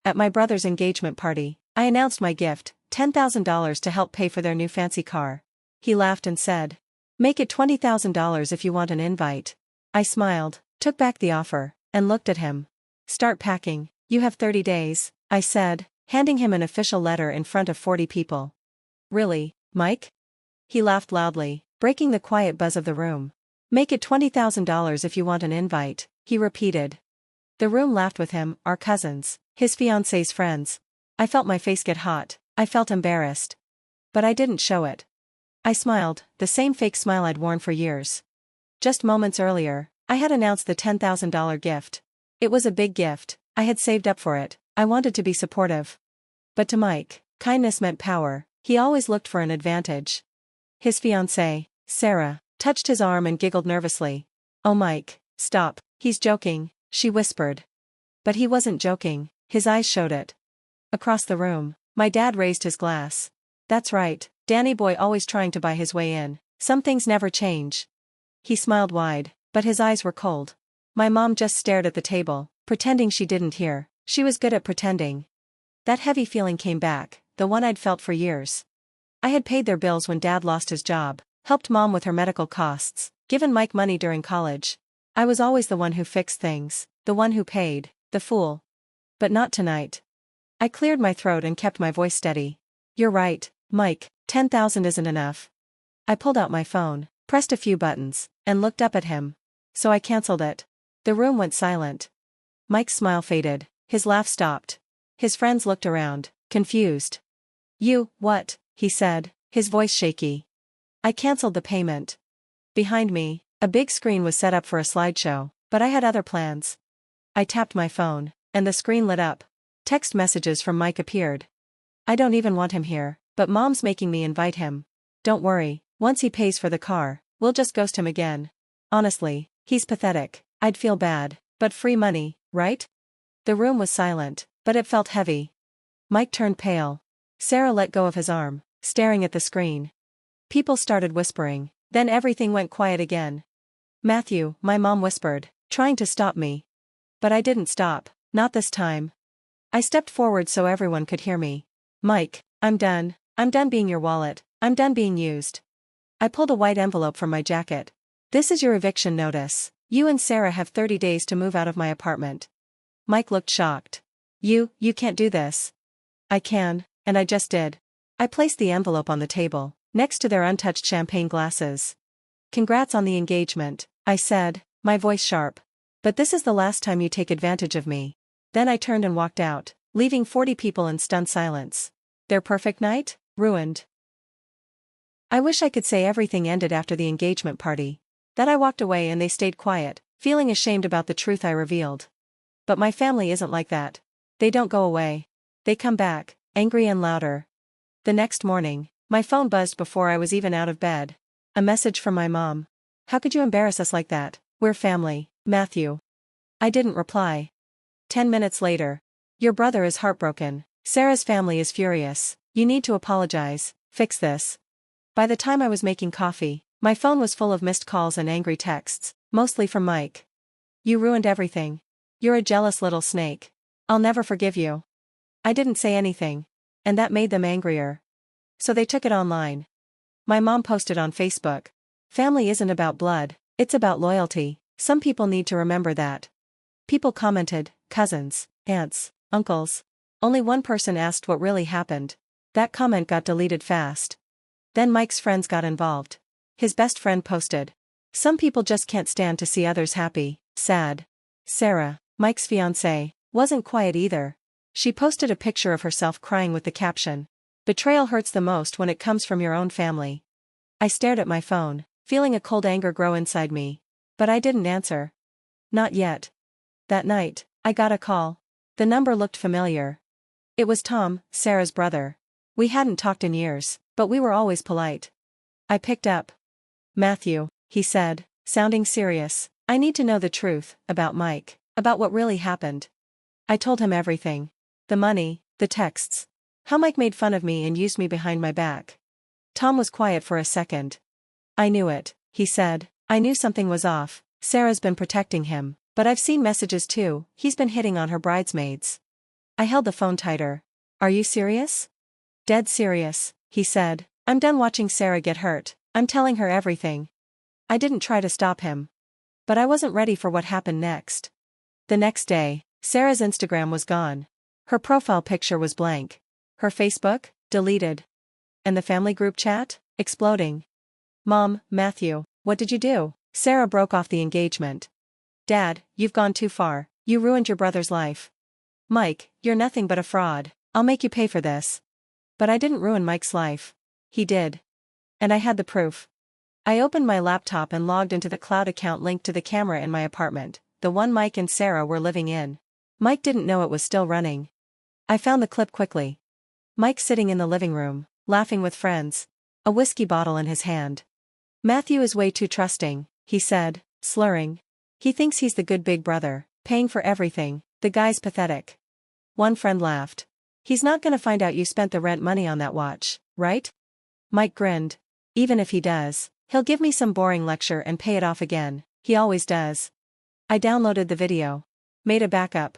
At my brother's engagement party, I announced my gift, $10,000 to help pay for their new fancy car. He laughed and said, "Make it $20,000 if you want an invite." I smiled, took back the offer, and looked at him. "Start packing, you have 30 days, I said, handing him an official letter in front of 40 people. "Really, Mike?" He laughed loudly, breaking the quiet buzz of the room. "Make it $20,000 if you want an invite," he repeated. The room laughed with him, our cousins, his fiancée's friends. I felt my face get hot, I felt embarrassed. But I didn't show it. I smiled, the same fake smile I'd worn for years. Just moments earlier, I had announced the $10,000 gift. It was a big gift, I had saved up for it, I wanted to be supportive. But to Mike, kindness meant power, he always looked for an advantage. His fiancée, Sarah, touched his arm and giggled nervously. "Oh Mike, stop, he's joking," she whispered. But he wasn't joking, his eyes showed it. Across the room, my dad raised his glass. "That's right, Danny boy always trying to buy his way in, some things never change." He smiled wide, but his eyes were cold. My mom just stared at the table, pretending she didn't hear. She was good at pretending. That heavy feeling came back, the one I'd felt for years. I had paid their bills when Dad lost his job, helped Mom with her medical costs, given Mike money during college. I was always the one who fixed things, the one who paid, the fool. But not tonight. I cleared my throat and kept my voice steady. "You're right, Mike, 10,000 isn't enough." I pulled out my phone, pressed a few buttons, and looked up at him. So I cancelled it. The room went silent. Mike's smile faded, his laugh stopped. His friends looked around, confused. What?" he said, his voice shaky. I cancelled the payment. Behind me, a big screen was set up for a slideshow, but I had other plans. I tapped my phone, and the screen lit up. Text messages from Mike appeared. "I don't even want him here, but Mom's making me invite him. Don't worry, once he pays for the car, we'll just ghost him again. Honestly, he's pathetic, I'd feel bad, but free money, right?" The room was silent, but it felt heavy. Mike turned pale. Sarah let go of his arm, staring at the screen. People started whispering, then everything went quiet again. "Matthew," my mom whispered, trying to stop me. But I didn't stop, not this time. I stepped forward so everyone could hear me. "Mike, I'm done being your wallet, I'm done being used." I pulled a white envelope from my jacket. "This is your eviction notice, you and Sarah have 30 days to move out of my apartment." Mike looked shocked. You can't do this." "I can, and I just did." I placed the envelope on the table, next to their untouched champagne glasses. "Congrats on the engagement," I said, my voice sharp. "But this is the last time you take advantage of me." Then I turned and walked out, leaving 40 people in stunned silence. Their perfect night? Ruined. I wish I could say everything ended after the engagement party. That I walked away and they stayed quiet, feeling ashamed about the truth I revealed. But my family isn't like that. They don't go away. They come back, angry and louder. The next morning, my phone buzzed before I was even out of bed. A message from my mom. "How could you embarrass us like that? We're family, Matthew." I didn't reply. 10 minutes later. "Your brother is heartbroken. Sarah's family is furious. You need to apologize, fix this." By the time I was making coffee, my phone was full of missed calls and angry texts, mostly from Mike. "You ruined everything. You're a jealous little snake. I'll never forgive you." I didn't say anything. And that made them angrier. So they took it online. My mom posted on Facebook. "Family isn't about blood, it's about loyalty. Some people need to remember that." People commented, cousins, aunts, uncles. Only one person asked what really happened. That comment got deleted fast. Then Mike's friends got involved. His best friend posted. "Some people just can't stand to see others happy, sad." Sarah, Mike's fiancée, wasn't quiet either. She posted a picture of herself crying with the caption, "Betrayal hurts the most when it comes from your own family." I stared at my phone, feeling a cold anger grow inside me. But I didn't answer. Not yet. That night, I got a call. The number looked familiar. It was Tom, Sarah's brother. We hadn't talked in years, but we were always polite. I picked up. "Matthew," he said, sounding serious, "I need to know the truth, about Mike, about what really happened." I told him everything. The money, the texts. How Mike made fun of me and used me behind my back. Tom was quiet for a second. "I knew it," he said. "I knew something was off. Sarah's been protecting him, but I've seen messages too, he's been hitting on her bridesmaids." I held the phone tighter. Are you serious? Dead serious, he said. I'm done watching Sarah get hurt. I'm telling her everything. I didn't try to stop him. But I wasn't ready for what happened next. The next day, Sarah's Instagram was gone. Her profile picture was blank. Her Facebook, deleted. And the family group chat, exploding. Mom, Matthew, what did you do? Sarah broke off the engagement. Dad, you've gone too far. You ruined your brother's life. Mike, you're nothing but a fraud. I'll make you pay for this. But I didn't ruin Mike's life. He did. And I had the proof. I opened my laptop and logged into the cloud account linked to the camera in my apartment, the one Mike and Sarah were living in. Mike didn't know it was still running. I found the clip quickly. Mike sitting in the living room, laughing with friends. A whiskey bottle in his hand. Matthew is way too trusting, he said, slurring. He thinks he's the good big brother, paying for everything. The guy's pathetic. One friend laughed. He's not gonna find out you spent the rent money on that watch, right? Mike grinned. Even if he does, he'll give me some boring lecture and pay it off again. He always does. I downloaded the video. Made a backup.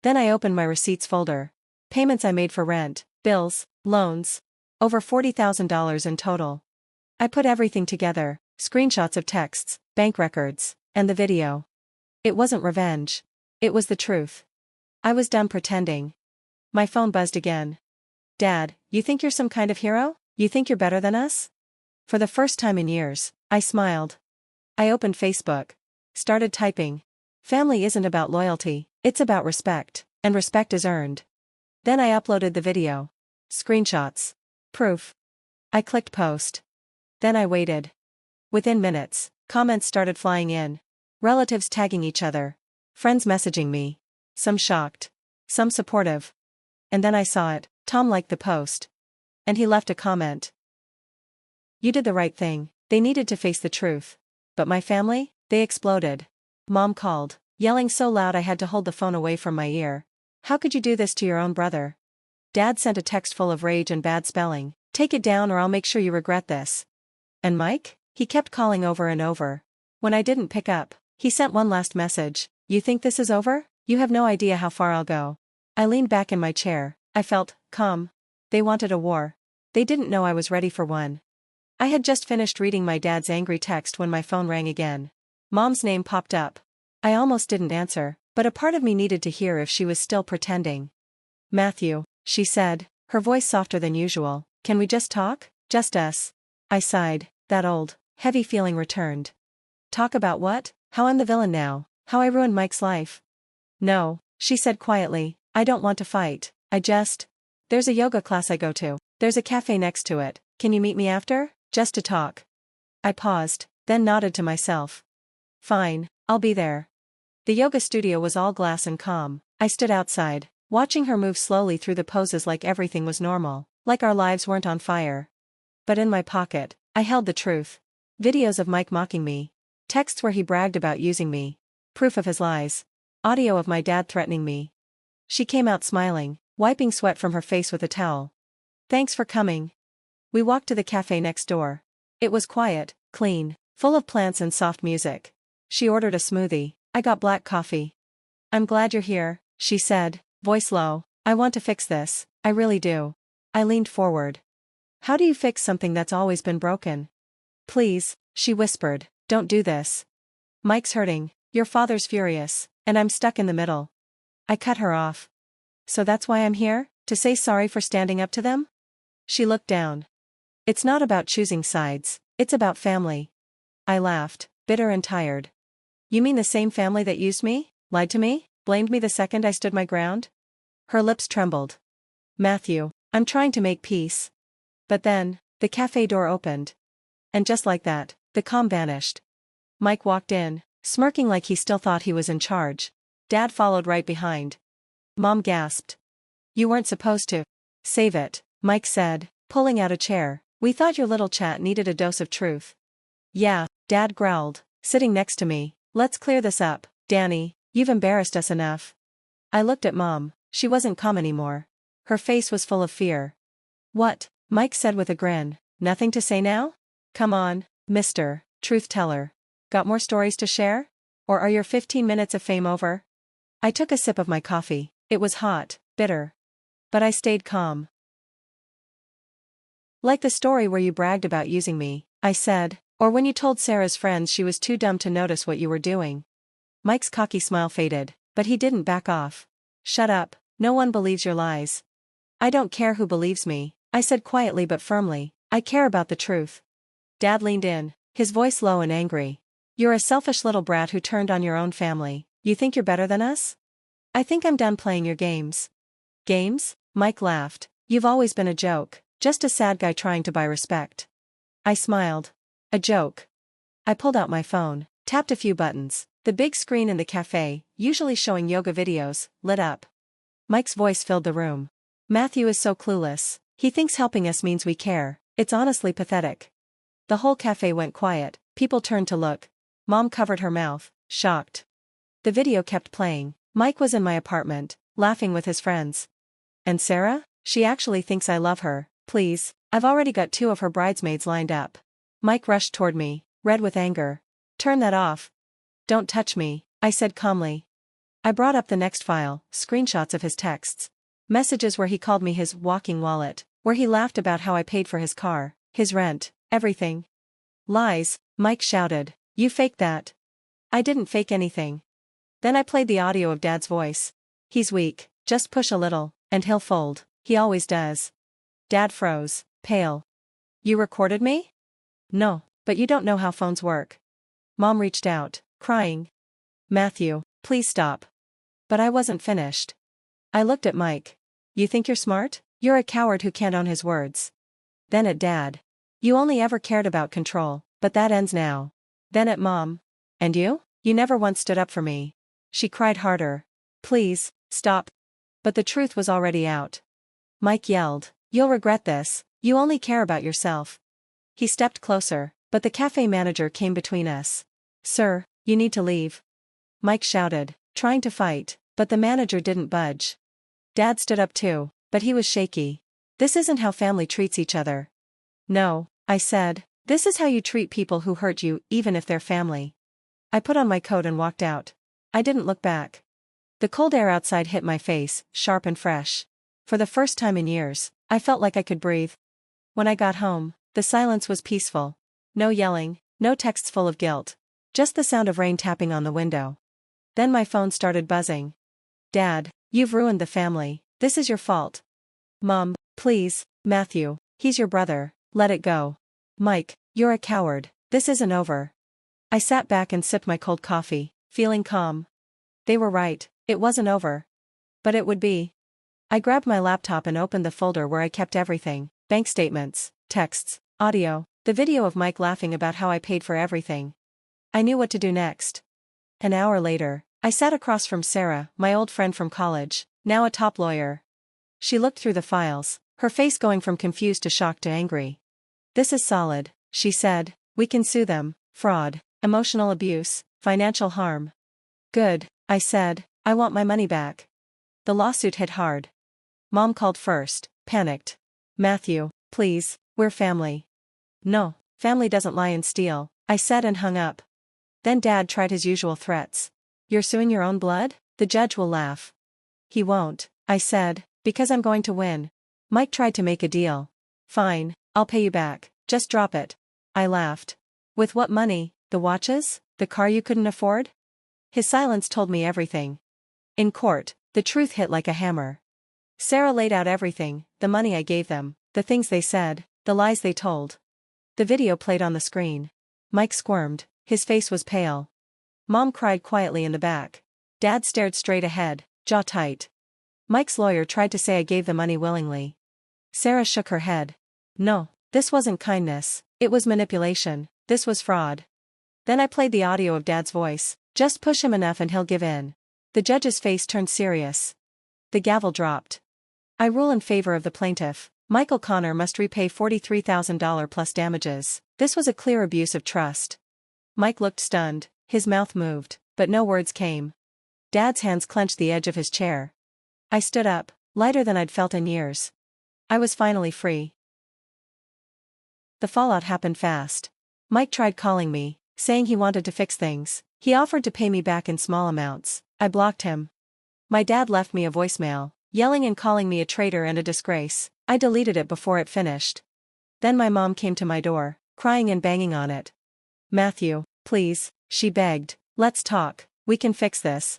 Then I opened my receipts folder. Payments I made for rent, bills, loans. Over $40,000 in total. I put everything together, screenshots of texts, bank records, and the video. It wasn't revenge. It was the truth. I was done pretending. My phone buzzed again. Dad, you think you're some kind of hero? You think you're better than us? For the first time in years, I smiled. I opened Facebook. Started typing. Family isn't about loyalty, it's about respect, and respect is earned. Then I uploaded the video. Screenshots. Proof. I clicked post. Then I waited. Within minutes, comments started flying in. Relatives tagging each other. Friends messaging me. Some shocked. Some supportive. And then I saw it. Tom liked the post. And he left a comment. You did the right thing. They needed to face the truth. But my family? They exploded. Mom called, yelling so loud I had to hold the phone away from my ear. How could you do this to your own brother? Dad sent a text full of rage and bad spelling. Take it down or I'll make sure you regret this. And Mike? He kept calling over and over. When I didn't pick up, he sent one last message. You think this is over? You have no idea how far I'll go. I leaned back in my chair. I felt calm. They wanted a war. They didn't know I was ready for one. I had just finished reading my dad's angry text when my phone rang again. Mom's name popped up. I almost didn't answer, but a part of me needed to hear if she was still pretending. Matthew, she said, her voice softer than usual. Can we just talk? Just us. I sighed. That old, heavy feeling returned. Talk about what? How I'm the villain now. How I ruined Mike's life. No, she said quietly. I don't want to fight. There's a yoga class I go to. There's a cafe next to it. Can you meet me after? Just to talk. I paused, then nodded to myself. Fine, I'll be there. The yoga studio was all glass and calm. I stood outside, watching her move slowly through the poses like everything was normal, like our lives weren't on fire. But in my pocket, I held the truth. Videos of Mike mocking me. Texts where he bragged about using me. Proof of his lies. Audio of my dad threatening me. She came out smiling, wiping sweat from her face with a towel. Thanks for coming. We walked to the cafe next door. It was quiet, clean, full of plants and soft music. She ordered a smoothie. I got black coffee. I'm glad you're here, she said, voice low. I want to fix this, I really do. I leaned forward. How do you fix something that's always been broken? Please, she whispered, don't do this. Mike's hurting, your father's furious, and I'm stuck in the middle. I cut her off. So that's why I'm here, to say sorry for standing up to them? She looked down. It's not about choosing sides, it's about family. I laughed, bitter and tired. You mean the same family that used me, lied to me, blamed me the second I stood my ground? Her lips trembled. Matthew, I'm trying to make peace. But then, the cafe door opened. And just like that, the calm vanished. Mike walked in, smirking like he still thought he was in charge. Dad followed right behind. Mom gasped. You weren't supposed to. Save it, Mike said, pulling out a chair. We thought your little chat needed a dose of truth. Yeah, Dad growled, sitting next to me. Let's clear this up, Danny, you've embarrassed us enough. I looked at Mom. She wasn't calm anymore. Her face was full of fear. What? Mike said with a grin. Nothing to say now? Come on, Mr. Truth Teller. Got more stories to share? Or are your 15 minutes of fame over? I took a sip of my coffee. It was hot, bitter. But I stayed calm. Like the story where you bragged about using me, I said, or when you told Sarah's friends she was too dumb to notice what you were doing. Mike's cocky smile faded, but he didn't back off. Shut up, no one believes your lies. I don't care who believes me, I said quietly but firmly, I care about the truth. Dad leaned in, his voice low and angry. You're a selfish little brat who turned on your own family. You think you're better than us? I think I'm done playing your games. Games? Mike laughed. You've always been a joke, just a sad guy trying to buy respect. I smiled. A joke. I pulled out my phone, tapped a few buttons. The big screen in the cafe, usually showing yoga videos, lit up. Mike's voice filled the room. Matthew is so clueless. He thinks helping us means we care. It's honestly pathetic. The whole cafe went quiet. People turned to look. Mom covered her mouth, shocked. The video kept playing. Mike was in my apartment, laughing with his friends. And Sarah? She actually thinks I love her. Please, I've already got 2 of her bridesmaids lined up. Mike rushed toward me, red with anger. Turn that off. Don't touch me, I said calmly. I brought up the next file, screenshots of his texts. Messages where he called me his walking wallet, where he laughed about how I paid for his car, his rent, everything. Lies, Mike shouted. You faked that. I didn't fake anything. Then I played the audio of Dad's voice. He's weak, just push a little, and he'll fold, he always does. Dad froze, pale. You recorded me? No, but you don't know how phones work. Mom reached out, crying. Matthew, please stop. But I wasn't finished. I looked at Mike. You think you're smart? You're a coward who can't own his words. Then at Dad. You only ever cared about control, but that ends now. Then at Mom. And you? You never once stood up for me. She cried harder. Please, stop. But the truth was already out. Mike yelled. You'll regret this, you only care about yourself. He stepped closer, but the cafe manager came between us. Sir, you need to leave. Mike shouted, trying to fight, but the manager didn't budge. Dad stood up too, but he was shaky. This isn't how family treats each other. No, I said, this is how you treat people who hurt you, even if they're family. I put on my coat and walked out. I didn't look back. The cold air outside hit my face, sharp and fresh. For the first time in years, I felt like I could breathe. When I got home, the silence was peaceful. No yelling, no texts full of guilt. Just the sound of rain tapping on the window. Then my phone started buzzing. Dad, you've ruined the family, this is your fault. Mom, please, Matthew, he's your brother, let it go. Mike, you're a coward, this isn't over. I sat back and sipped my cold coffee, feeling calm. They were right, it wasn't over. But it would be. I grabbed my laptop and opened the folder where I kept everything, bank statements, texts, audio, the video of Mike laughing about how I paid for everything. I knew what to do next. An hour later, I sat across from Sarah, my old friend from college, now a top lawyer. She looked through the files, her face going from confused to shocked to angry. This is solid, she said, we can sue them, fraud, emotional abuse, financial harm. Good, I said, I want my money back. The lawsuit hit hard. Mom called first, panicked. Matthew, please, we're family. No, family doesn't lie and steal, I said and hung up. Then Dad tried his usual threats. You're suing your own blood? The judge will laugh. He won't, I said, because I'm going to win. Mike tried to make a deal. Fine, I'll pay you back, just drop it. I laughed. With what money? The watches? The car you couldn't afford? His silence told me everything. In court, the truth hit like a hammer. Sarah laid out everything, the money I gave them, the things they said, the lies they told. The video played on the screen. Mike squirmed, his face was pale. Mom cried quietly in the back. Dad stared straight ahead, jaw tight. Mike's lawyer tried to say I gave the money willingly. Sarah shook her head. No, this wasn't kindness, it was manipulation, this was fraud. Then I played the audio of Dad's voice. Just push him enough and he'll give in. The judge's face turned serious. The gavel dropped. I rule in favor of the plaintiff. Michael Connor must repay $43,000 plus damages. This was a clear abuse of trust. Mike looked stunned, his mouth moved, but no words came. Dad's hands clenched the edge of his chair. I stood up, lighter than I'd felt in years. I was finally free. The fallout happened fast. Mike tried calling me, saying he wanted to fix things. He offered to pay me back in small amounts. I blocked him. My dad left me a voicemail. yelling and calling me a traitor and a disgrace. I deleted it before it finished. Then my mom came to my door, crying and banging on it. "Matthew, please," she begged, "let's talk, we can fix this."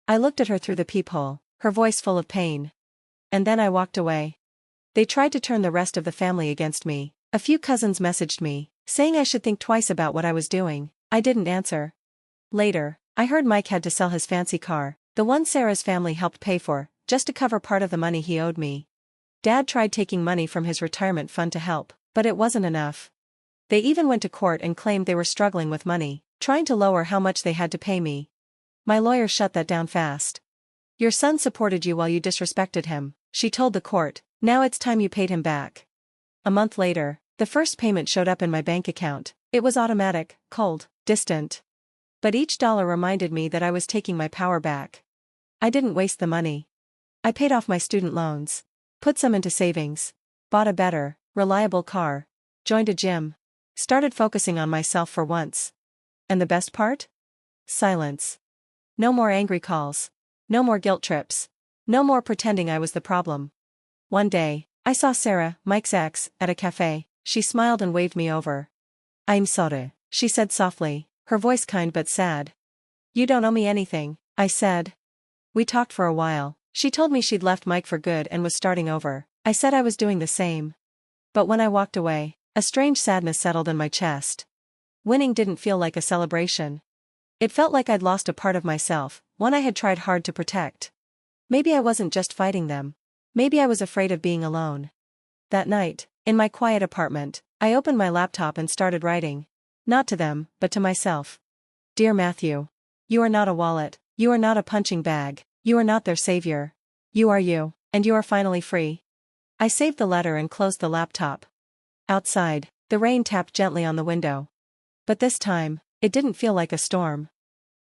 I looked at her through the peephole, her voice full of pain. And then I walked away. They tried to turn the rest of the family against me. A few cousins messaged me, saying I should think twice about what I was doing. I didn't answer. Later, I heard Mike had to sell his fancy car, the one Sarah's family helped pay for, just to cover part of the money he owed me. Dad tried taking money from his retirement fund to help, but it wasn't enough. They even went to court and claimed they were struggling with money, trying to lower how much they had to pay me. My lawyer shut that down fast. "Your son supported you while you disrespected him," she told the court, "now it's time you paid him back." A month later, the first payment showed up in my bank account. It was automatic, cold, distant. But each dollar reminded me that I was taking my power back. I didn't waste the money. I paid off my student loans, put some into savings, bought a better, reliable car, joined a gym, started focusing on myself for once. And the best part? Silence. No more angry calls. No more guilt trips. No more pretending I was the problem. One day, I saw Sarah, Mike's ex, at a cafe. She smiled and waved me over. "I'm sorry," she said softly, her voice kind but sad. "You don't owe me anything," I said. We talked for a while. She told me she'd left Mike for good and was starting over. I said I was doing the same. But when I walked away, a strange sadness settled in my chest. Winning didn't feel like a celebration. It felt like I'd lost a part of myself, one I had tried hard to protect. Maybe I wasn't just fighting them. Maybe I was afraid of being alone. That night, in my quiet apartment, I opened my laptop and started writing. Not to them, but to myself. "Dear Matthew. You are not a wallet, you are not a punching bag, you are not their savior. You are you, and you are finally free." I saved the letter and closed the laptop. Outside, the rain tapped gently on the window. But this time, it didn't feel like a storm.